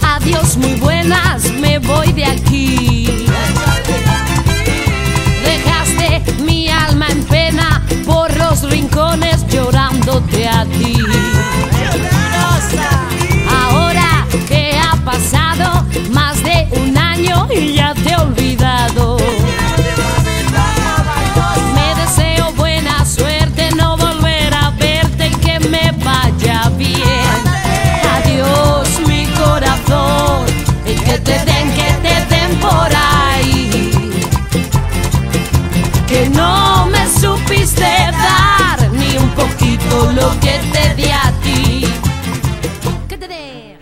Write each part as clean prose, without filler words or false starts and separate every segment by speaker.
Speaker 1: Adiós, muy buenas, me voy de aquí. Dejaste mi alma en pena por los rincones llorándote a ti. Ahora que ha pasado más de un año y ya te he olvidado. Me deseo buena suerte, no volver a verte y que me vaya bien. Adiós, mi corazón, y que te den por ahí. Que no me supiste dar ni un poquito lo que te di a ti. Que te dé.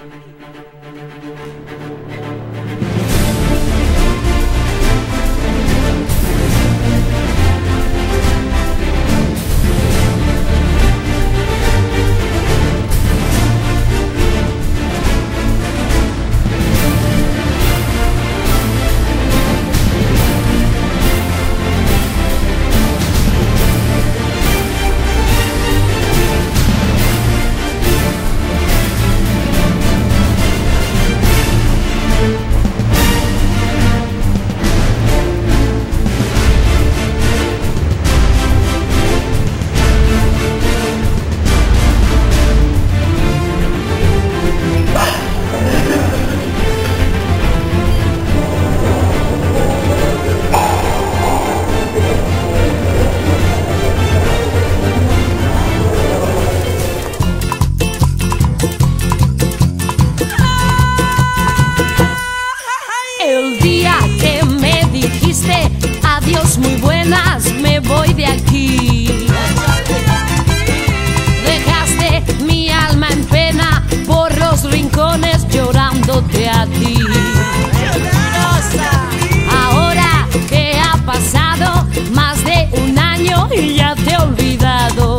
Speaker 1: Adiós, muy buenas, me voy de aquí. Dejaste mi alma en pena por los rincones llorándote a ti. Ahora que ha pasado más de un año y ya te he olvidado.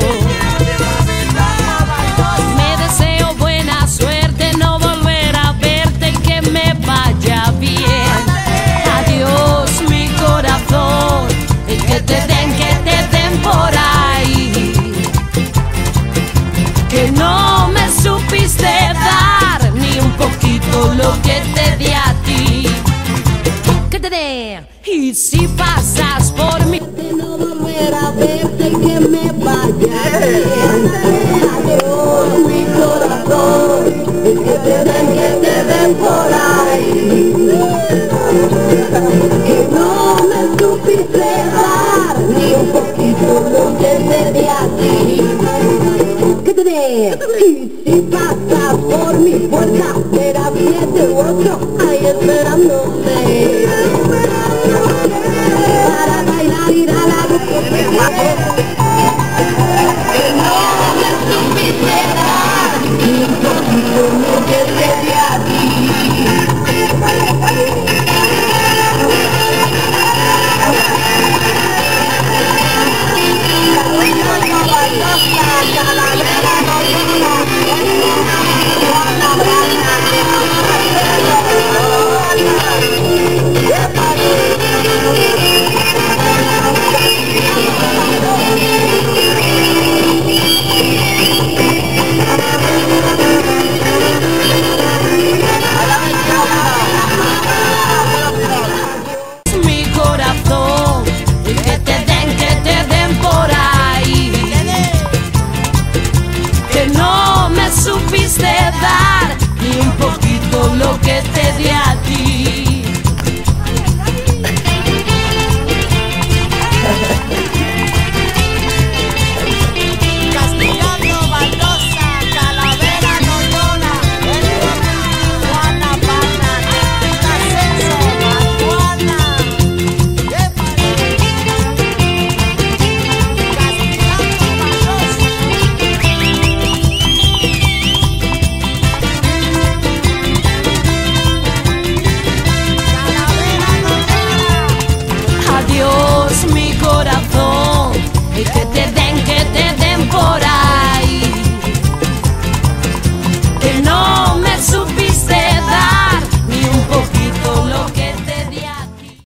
Speaker 1: Me deseo buena suerte, no volver a verte y que me vaya bien. Adiós, mi corazón, y que te den por ahí. Que no me supiste dar ni un poquito lo que te di a ti. Que te dé. Y si pasas por mí,
Speaker 2: no volver a verte y que me vaya bien. Adiós, mi corazón, y que te den por ahí. Que no me supiste dar ni un poquito lo que te di a ti. Que te dé. Y si pasas por mi puerta, será 7 u 8 ahí esperándome. Para bailar, ir a la discoteca. Que no me supiste dar ni un poquito lo que te di a ti.
Speaker 1: tristeza.